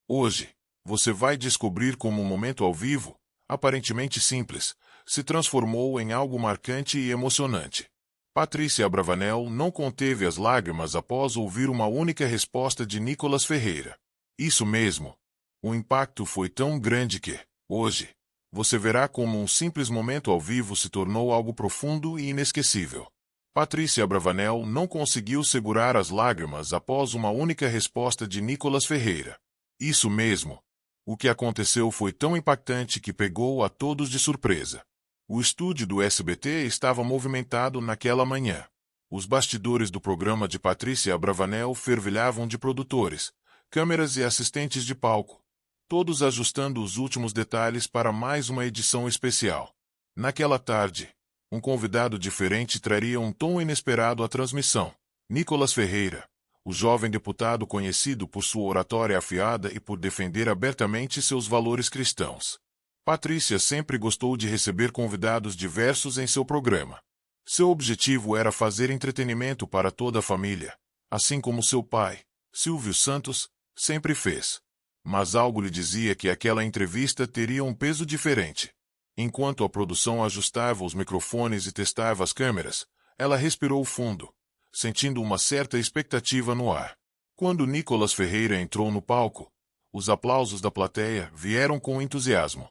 Hoje, você vai descobrir como um momento ao vivo, aparentemente simples, se transformou em algo marcante e emocionante. Patrícia Abravanel não conteve as lágrimas após ouvir uma única resposta de Nicolas Ferreira. Isso mesmo. O impacto foi tão grande que, hoje, você verá como um simples momento ao vivo se tornou algo profundo e inesquecível. Patrícia Abravanel não conseguiu segurar as lágrimas após uma única resposta de Nicolas Ferreira. Isso mesmo. O que aconteceu foi tão impactante que pegou a todos de surpresa. O estúdio do SBT estava movimentado naquela manhã. Os bastidores do programa de Patrícia Abravanel fervilhavam de produtores, câmeras e assistentes de palco, todos ajustando os últimos detalhes para mais uma edição especial. Naquela tarde, um convidado diferente traria um tom inesperado à transmissão. Nicolas Ferreira, o jovem deputado conhecido por sua oratória afiada e por defender abertamente seus valores cristãos. Patrícia sempre gostou de receber convidados diversos em seu programa. Seu objetivo era fazer entretenimento para toda a família, assim como seu pai, Silvio Santos, sempre fez. Mas algo lhe dizia que aquela entrevista teria um peso diferente. Enquanto a produção ajustava os microfones e testava as câmeras, ela respirou fundo, sentindo uma certa expectativa no ar. Quando Nicolas Ferreira entrou no palco, os aplausos da plateia vieram com entusiasmo.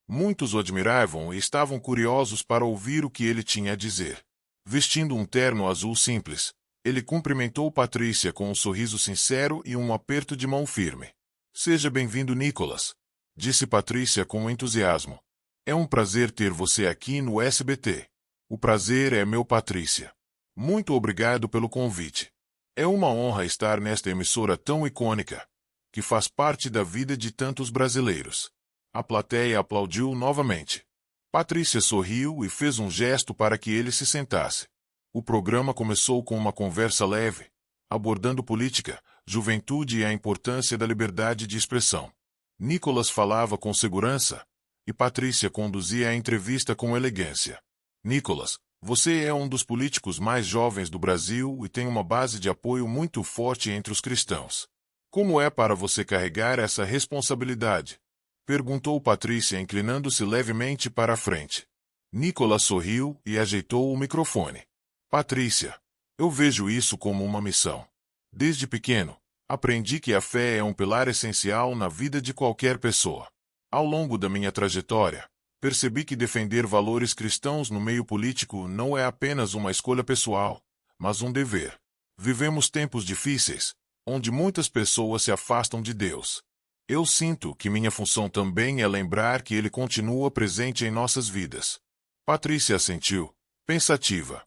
Muitos o admiravam e estavam curiosos para ouvir o que ele tinha a dizer. Vestindo um terno azul simples, ele cumprimentou Patrícia com um sorriso sincero e um aperto de mão firme. "Seja bem-vindo, Nicolas", disse Patrícia com entusiasmo. "É um prazer ter você aqui no SBT. O prazer é meu, Patrícia. Muito obrigado pelo convite. É uma honra estar nesta emissora tão icônica, que faz parte da vida de tantos brasileiros." A plateia aplaudiu novamente. Patrícia sorriu e fez um gesto para que ele se sentasse. O programa começou com uma conversa leve, abordando política, juventude e a importância da liberdade de expressão. Nicolas falava com segurança, e Patrícia conduzia a entrevista com elegância. "Nicolas, você é um dos políticos mais jovens do Brasil e tem uma base de apoio muito forte entre os cristãos. Como é para você carregar essa responsabilidade?" perguntou Patrícia, inclinando-se levemente para a frente. Nicolas sorriu e ajeitou o microfone. "Patrícia, eu vejo isso como uma missão. Desde pequeno, aprendi que a fé é um pilar essencial na vida de qualquer pessoa. Ao longo da minha trajetória, percebi que defender valores cristãos no meio político não é apenas uma escolha pessoal, mas um dever. Vivemos tempos difíceis, onde muitas pessoas se afastam de Deus. Eu sinto que minha função também é lembrar que Ele continua presente em nossas vidas." Patrícia assentiu, pensativa.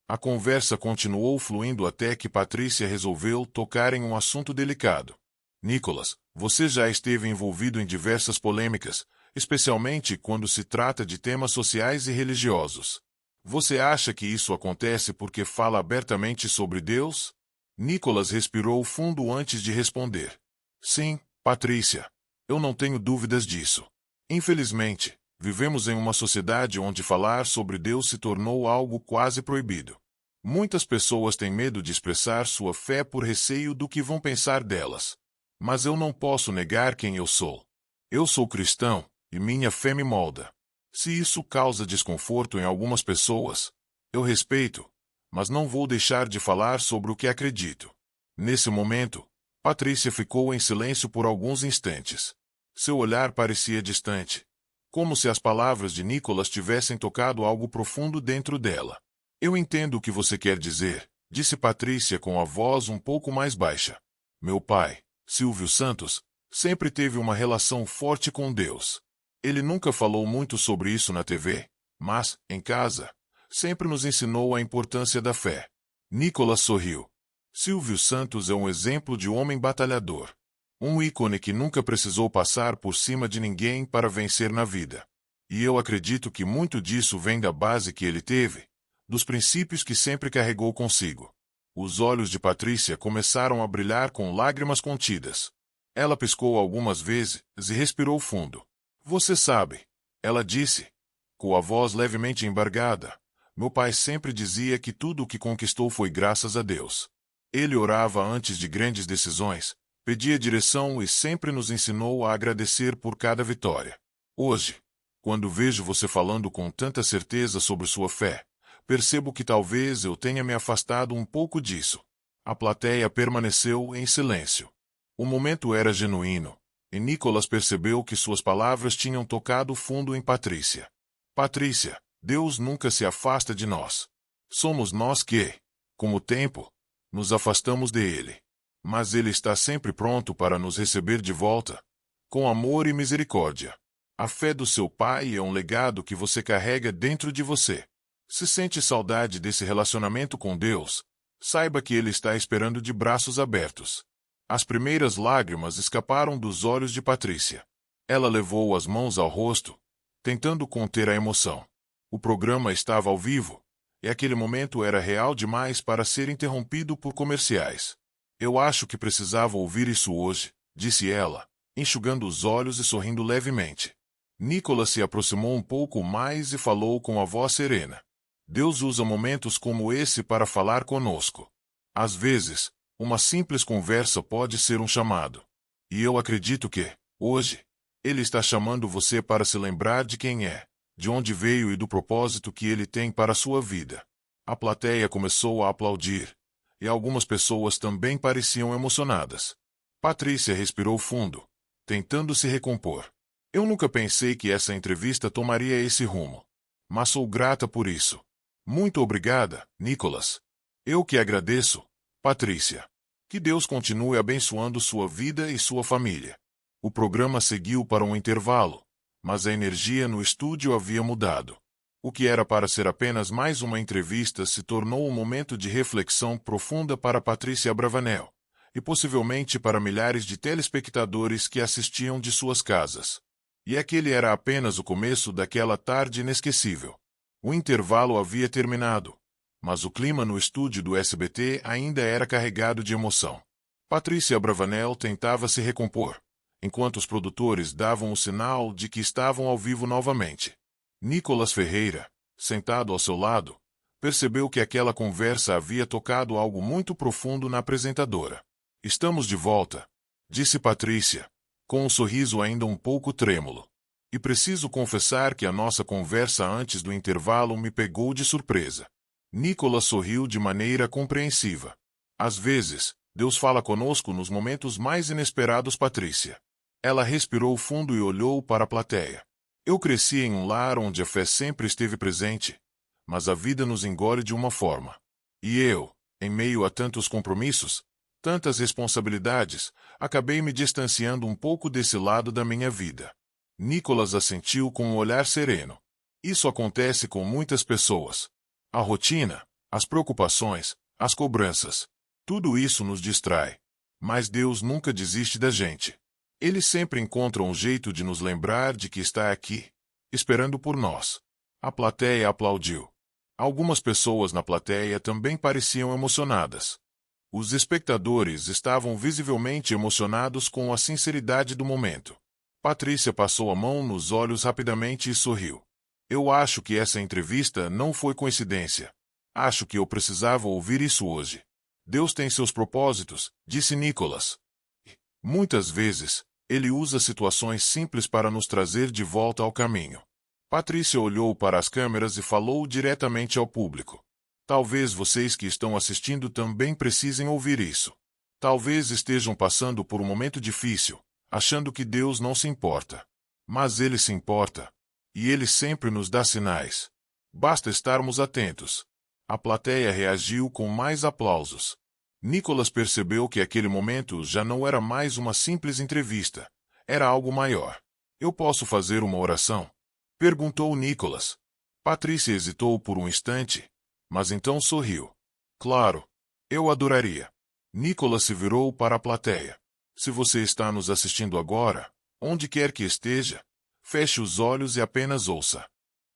A conversa continuou fluindo até que Patrícia resolveu tocar em um assunto delicado. "Nicolas, você já esteve envolvido em diversas polêmicas, especialmente quando se trata de temas sociais e religiosos. Você acha que isso acontece porque fala abertamente sobre Deus?" Nicolas respirou fundo antes de responder. "Sim, Patrícia, eu não tenho dúvidas disso. Infelizmente, vivemos em uma sociedade onde falar sobre Deus se tornou algo quase proibido. Muitas pessoas têm medo de expressar sua fé por receio do que vão pensar delas. Mas eu não posso negar quem eu sou. Eu sou cristão, e minha fé me molda. Se isso causa desconforto em algumas pessoas, eu respeito, mas não vou deixar de falar sobre o que acredito." Nesse momento, Patrícia ficou em silêncio por alguns instantes. Seu olhar parecia distante, como se as palavras de Nicolas tivessem tocado algo profundo dentro dela. "Eu entendo o que você quer dizer", disse Patrícia com a voz um pouco mais baixa. "Meu pai, Silvio Santos, sempre teve uma relação forte com Deus. Ele nunca falou muito sobre isso na TV, mas, em casa, sempre nos ensinou a importância da fé." Nicolas sorriu. Silvio Santos é um exemplo de homem batalhador. Um ícone que nunca precisou passar por cima de ninguém para vencer na vida. E eu acredito que muito disso vem da base que ele teve, dos princípios que sempre carregou consigo. Os olhos de Patrícia começaram a brilhar com lágrimas contidas. Ela piscou algumas vezes e respirou fundo. "Você sabe", ela disse, com a voz levemente embargada, "meu pai sempre dizia que tudo o que conquistou foi graças a Deus. Ele orava antes de grandes decisões, pedia direção e sempre nos ensinou a agradecer por cada vitória. Hoje, quando vejo você falando com tanta certeza sobre sua fé, percebo que talvez eu tenha me afastado um pouco disso. A plateia permaneceu em silêncio. O momento era genuíno, e Nicholas percebeu que suas palavras tinham tocado fundo em Patrícia. Patrícia, Deus nunca se afasta de nós. Somos nós que, com o tempo, nos afastamos dele. Mas ele está sempre pronto para nos receber de volta, com amor e misericórdia. A fé do seu pai é um legado que você carrega dentro de você. Se sente saudade desse relacionamento com Deus, saiba que ele está esperando de braços abertos. As primeiras lágrimas escaparam dos olhos de Patrícia. Ela levou as mãos ao rosto, tentando conter a emoção. O programa estava ao vivo, e aquele momento era real demais para ser interrompido por comerciais. Eu acho que precisava ouvir isso hoje, disse ela, enxugando os olhos e sorrindo levemente. Nicholas se aproximou um pouco mais e falou com a voz serena. Deus usa momentos como esse para falar conosco. Às vezes, uma simples conversa pode ser um chamado. E eu acredito que, hoje, ele está chamando você para se lembrar de quem é, de onde veio e do propósito que ele tem para a sua vida. A plateia começou a aplaudir, e algumas pessoas também pareciam emocionadas. Patrícia respirou fundo, tentando se recompor. Eu nunca pensei que essa entrevista tomaria esse rumo. Mas sou grata por isso. Muito obrigada, Nicholas. Eu que agradeço, Patrícia. Que Deus continue abençoando sua vida e sua família. O programa seguiu para um intervalo, mas a energia no estúdio havia mudado. O que era para ser apenas mais uma entrevista se tornou um momento de reflexão profunda para Patrícia Abravanel, e possivelmente para milhares de telespectadores que assistiam de suas casas. E aquele era apenas o começo daquela tarde inesquecível. O intervalo havia terminado, mas o clima no estúdio do SBT ainda era carregado de emoção. Patrícia Abravanel tentava se recompor, enquanto os produtores davam o sinal de que estavam ao vivo novamente. Nicholas Ferreira, sentado ao seu lado, percebeu que aquela conversa havia tocado algo muito profundo na apresentadora. Estamos de volta, disse Patrícia, com um sorriso ainda um pouco trêmulo. E preciso confessar que a nossa conversa antes do intervalo me pegou de surpresa. Nicholas sorriu de maneira compreensiva. Às vezes, Deus fala conosco nos momentos mais inesperados, Patrícia. Ela respirou fundo e olhou para a plateia. Eu cresci em um lar onde a fé sempre esteve presente, mas a vida nos engole de uma forma. E eu, em meio a tantos compromissos, tantas responsabilidades, acabei me distanciando um pouco desse lado da minha vida. Nicholas assentiu com um olhar sereno. Isso acontece com muitas pessoas. A rotina, as preocupações, as cobranças, tudo isso nos distrai. Mas Deus nunca desiste da gente. Ele sempre encontra um jeito de nos lembrar de que está aqui, esperando por nós. A plateia aplaudiu. Algumas pessoas na plateia também pareciam emocionadas. Os espectadores estavam visivelmente emocionados com a sinceridade do momento. Patrícia passou a mão nos olhos rapidamente e sorriu. Eu acho que essa entrevista não foi coincidência. Acho que eu precisava ouvir isso hoje. Deus tem seus propósitos, disse Nicholas. Muitas vezes, ele usa situações simples para nos trazer de volta ao caminho. Patrícia olhou para as câmeras e falou diretamente ao público. Talvez vocês que estão assistindo também precisem ouvir isso. Talvez estejam passando por um momento difícil, achando que Deus não se importa. Mas Ele se importa. E Ele sempre nos dá sinais. Basta estarmos atentos. A plateia reagiu com mais aplausos. Nicholas percebeu que aquele momento já não era mais uma simples entrevista. Era algo maior. Eu posso fazer uma oração? Perguntou Nicholas. Patrícia hesitou por um instante, mas então sorriu. Claro, eu adoraria. Nicholas se virou para a plateia. Se você está nos assistindo agora, onde quer que esteja, feche os olhos e apenas ouça.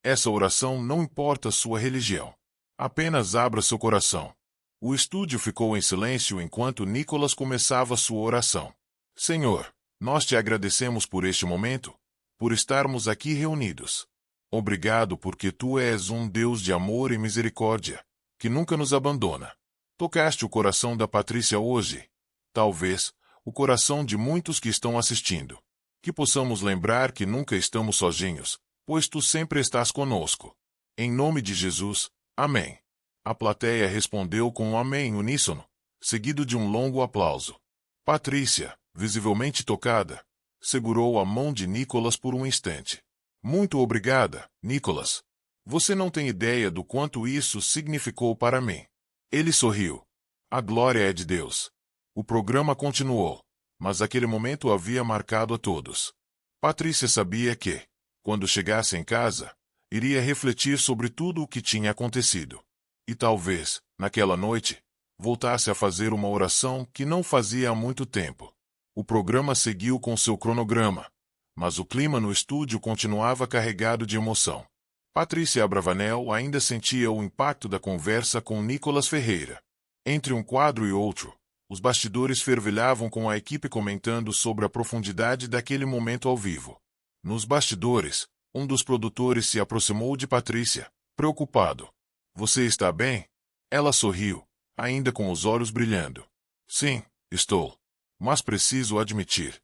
Essa oração não importa sua religião. Apenas abra seu coração. O estúdio ficou em silêncio enquanto Nicholas começava sua oração. Senhor, nós te agradecemos por este momento, por estarmos aqui reunidos. Obrigado porque tu és um Deus de amor e misericórdia, que nunca nos abandona. Tocaste o coração da Patrícia hoje. Talvez, o coração de muitos que estão assistindo. Que possamos lembrar que nunca estamos sozinhos, pois tu sempre estás conosco. Em nome de Jesus, amém. A plateia respondeu com um amém uníssono, seguido de um longo aplauso. Patrícia, visivelmente tocada, segurou a mão de Nicholas por um instante. Muito obrigada, Nicholas. Você não tem ideia do quanto isso significou para mim. Ele sorriu. A glória é de Deus. O programa continuou, mas aquele momento havia marcado a todos. Patrícia sabia que, quando chegasse em casa, iria refletir sobre tudo o que tinha acontecido. E talvez, naquela noite, voltasse a fazer uma oração que não fazia há muito tempo. O programa seguiu com seu cronograma, mas o clima no estúdio continuava carregado de emoção. Patrícia Abravanel ainda sentia o impacto da conversa com Nicholas Ferreira. Entre um quadro e outro, os bastidores fervilhavam com a equipe comentando sobre a profundidade daquele momento ao vivo. Nos bastidores, um dos produtores se aproximou de Patrícia, preocupado. Você está bem? Ela sorriu, ainda com os olhos brilhando. Sim, estou. Mas preciso admitir.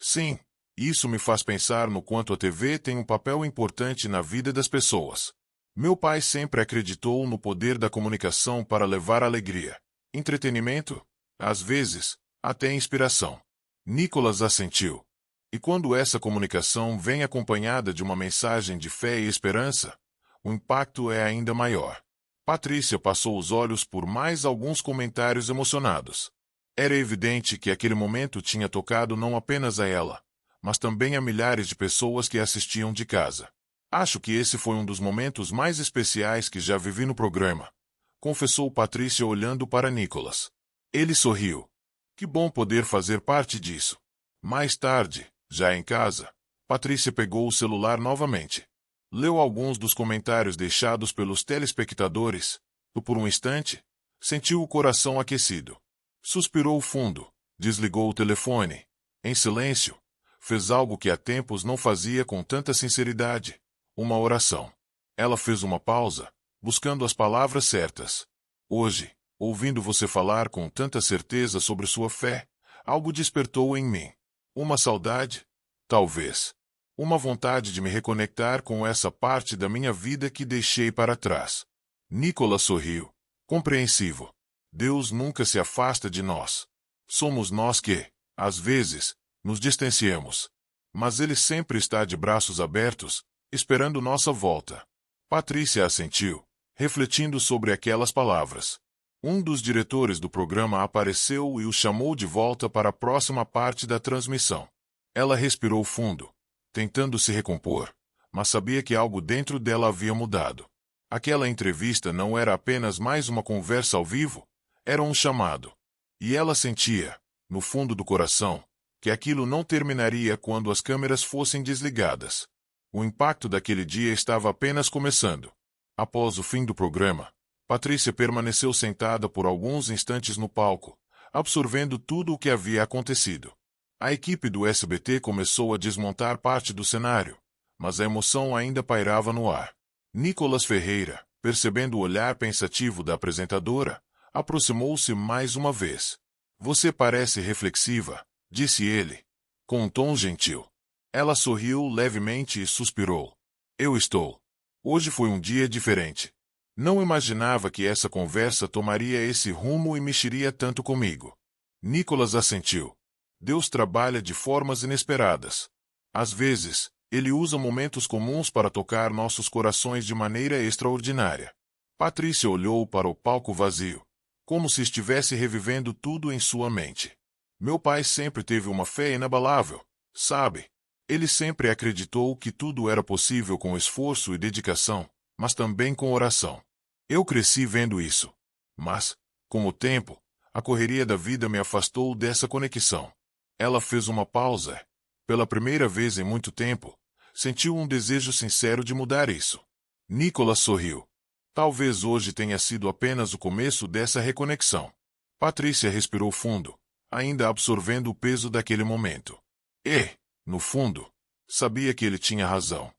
Sim, isso me faz pensar no quanto a TV tem um papel importante na vida das pessoas. Meu pai sempre acreditou no poder da comunicação para levar alegria, entretenimento, às vezes, até inspiração. Nicholas assentiu. E quando essa comunicação vem acompanhada de uma mensagem de fé e esperança, o impacto é ainda maior. Patrícia passou os olhos por mais alguns comentários emocionados. Era evidente que aquele momento tinha tocado não apenas a ela, mas também a milhares de pessoas que assistiam de casa. Acho que esse foi um dos momentos mais especiais que já vivi no programa, confessou Patrícia olhando para Nicholas. Ele sorriu. Que bom poder fazer parte disso. Mais tarde, já em casa, Patrícia pegou o celular novamente. Leu alguns dos comentários deixados pelos telespectadores, e por um instante, sentiu o coração aquecido. Suspirou fundo, desligou o telefone. Em silêncio, fez algo que há tempos não fazia com tanta sinceridade, uma oração. Ela fez uma pausa, buscando as palavras certas. Hoje, ouvindo você falar com tanta certeza sobre sua fé, algo despertou em mim. Uma saudade? Talvez. Uma vontade de me reconectar com essa parte da minha vida que deixei para trás. Nicholas sorriu, compreensivo. Deus nunca se afasta de nós. Somos nós que, às vezes, nos distanciamos. Mas Ele sempre está de braços abertos, esperando nossa volta. Patrícia assentiu, refletindo sobre aquelas palavras. Um dos diretores do programa apareceu e o chamou de volta para a próxima parte da transmissão. Ela respirou fundo, tentando se recompor, mas sabia que algo dentro dela havia mudado. Aquela entrevista não era apenas mais uma conversa ao vivo, era um chamado. E ela sentia, no fundo do coração, que aquilo não terminaria quando as câmeras fossem desligadas. O impacto daquele dia estava apenas começando. Após o fim do programa, Patrícia permaneceu sentada por alguns instantes no palco, absorvendo tudo o que havia acontecido. A equipe do SBT começou a desmontar parte do cenário, mas a emoção ainda pairava no ar. Nicholas Ferreira, percebendo o olhar pensativo da apresentadora, aproximou-se mais uma vez. Você parece reflexiva, disse ele, com um tom gentil. Ela sorriu levemente e suspirou. Eu estou. Hoje foi um dia diferente. Não imaginava que essa conversa tomaria esse rumo e mexeria tanto comigo. Nicholas assentiu. Deus trabalha de formas inesperadas. Às vezes, Ele usa momentos comuns para tocar nossos corações de maneira extraordinária. Patrícia olhou para o palco vazio, como se estivesse revivendo tudo em sua mente. Meu pai sempre teve uma fé inabalável, sabe? Ele sempre acreditou que tudo era possível com esforço e dedicação, mas também com oração. Eu cresci vendo isso. Mas, com o tempo, a correria da vida me afastou dessa conexão. Ela fez uma pausa. Pela primeira vez em muito tempo, sentiu um desejo sincero de mudar isso. Nicholas sorriu. Talvez hoje tenha sido apenas o começo dessa reconexão. Patrícia respirou fundo, ainda absorvendo o peso daquele momento. E, no fundo, sabia que ele tinha razão.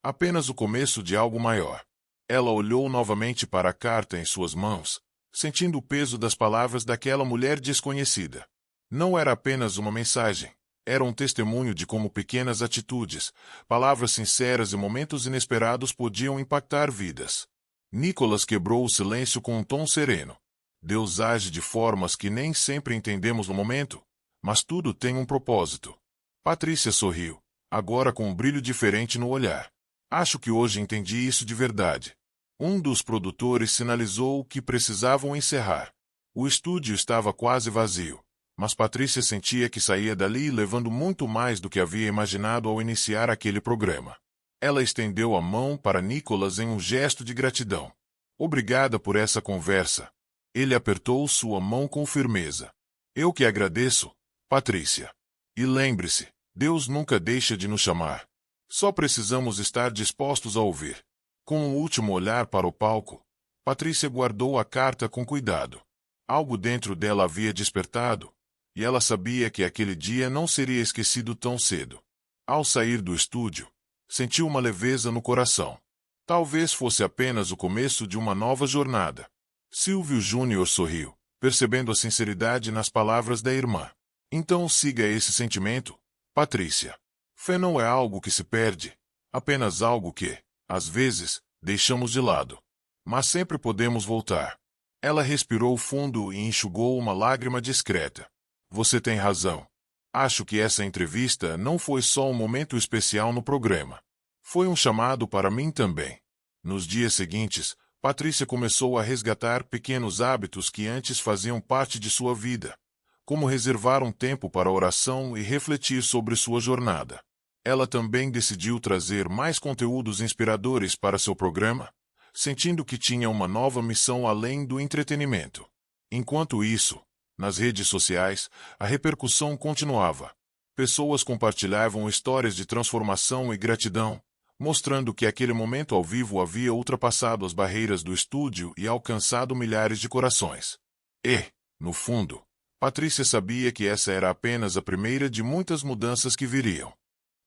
Apenas o começo de algo maior. Ela olhou novamente para a carta em suas mãos, sentindo o peso das palavras daquela mulher desconhecida. Não era apenas uma mensagem. Era um testemunho de como pequenas atitudes, palavras sinceras e momentos inesperados podiam impactar vidas. Nicholas quebrou o silêncio com um tom sereno. Deus age de formas que nem sempre entendemos no momento, mas tudo tem um propósito. Patrícia sorriu, agora com um brilho diferente no olhar. Acho que hoje entendi isso de verdade. Um dos produtores sinalizou que precisavam encerrar. O estúdio estava quase vazio, mas Patrícia sentia que saía dali levando muito mais do que havia imaginado ao iniciar aquele programa. Ela estendeu a mão para Nicholas em um gesto de gratidão. Obrigada por essa conversa. Ele apertou sua mão com firmeza. Eu que agradeço, Patrícia. E lembre-se, Deus nunca deixa de nos chamar. Só precisamos estar dispostos a ouvir. Com um último olhar para o palco, Patrícia guardou a carta com cuidado. Algo dentro dela havia despertado, e ela sabia que aquele dia não seria esquecido tão cedo. Ao sair do estúdio, sentiu uma leveza no coração. Talvez fosse apenas o começo de uma nova jornada. Silvio Júnior sorriu, percebendo a sinceridade nas palavras da irmã. Então siga esse sentimento, Patrícia. Fé não é algo que se perde, apenas algo que, às vezes, deixamos de lado. Mas sempre podemos voltar. Ela respirou fundo e enxugou uma lágrima discreta. Você tem razão. Acho que essa entrevista não foi só um momento especial no programa. Foi um chamado para mim também. Nos dias seguintes, Patrícia começou a resgatar pequenos hábitos que antes faziam parte de sua vida, como reservar um tempo para oração e refletir sobre sua jornada. Ela também decidiu trazer mais conteúdos inspiradores para seu programa, sentindo que tinha uma nova missão além do entretenimento. Enquanto isso, nas redes sociais, a repercussão continuava. Pessoas compartilhavam histórias de transformação e gratidão, mostrando que aquele momento ao vivo havia ultrapassado as barreiras do estúdio e alcançado milhares de corações. E, no fundo, Patrícia sabia que essa era apenas a primeira de muitas mudanças que viriam.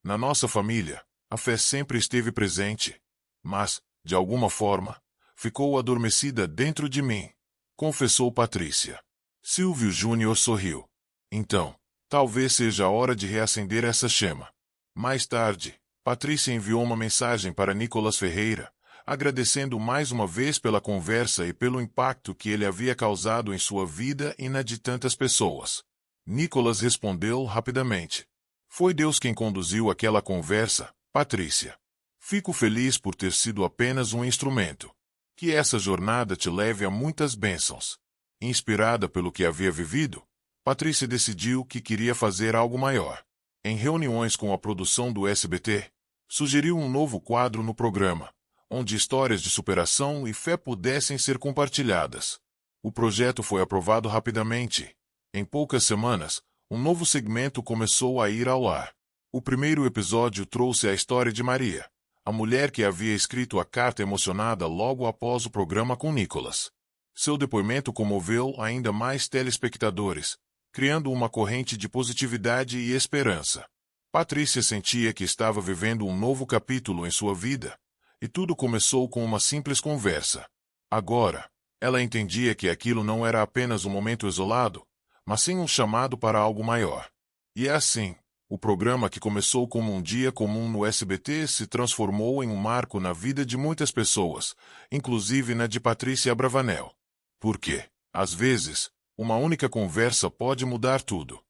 Na nossa família, a fé sempre esteve presente, mas, de alguma forma, ficou adormecida dentro de mim, confessou Patrícia. Silvio Júnior sorriu. Então, talvez seja a hora de reacender essa chama. Mais tarde, Patrícia enviou uma mensagem para Nicholas Ferreira, agradecendo mais uma vez pela conversa e pelo impacto que ele havia causado em sua vida e na de tantas pessoas. Nicholas respondeu rapidamente. Foi Deus quem conduziu aquela conversa, Patrícia. Fico feliz por ter sido apenas um instrumento. Que essa jornada te leve a muitas bênçãos. Inspirada pelo que havia vivido, Patrícia decidiu que queria fazer algo maior. Em reuniões com a produção do SBT, sugeriu um novo quadro no programa, onde histórias de superação e fé pudessem ser compartilhadas. O projeto foi aprovado rapidamente. Em poucas semanas, um novo segmento começou a ir ao ar. O primeiro episódio trouxe a história de Maria, a mulher que havia escrito a carta emocionada logo após o programa com Nicholas. Seu depoimento comoveu ainda mais telespectadores, criando uma corrente de positividade e esperança. Patrícia sentia que estava vivendo um novo capítulo em sua vida, e tudo começou com uma simples conversa. Agora, ela entendia que aquilo não era apenas um momento isolado, mas sim um chamado para algo maior. E assim, o programa que começou como um dia comum no SBT se transformou em um marco na vida de muitas pessoas, inclusive na de Patrícia Abravanel. Porque, às vezes, uma única conversa pode mudar tudo.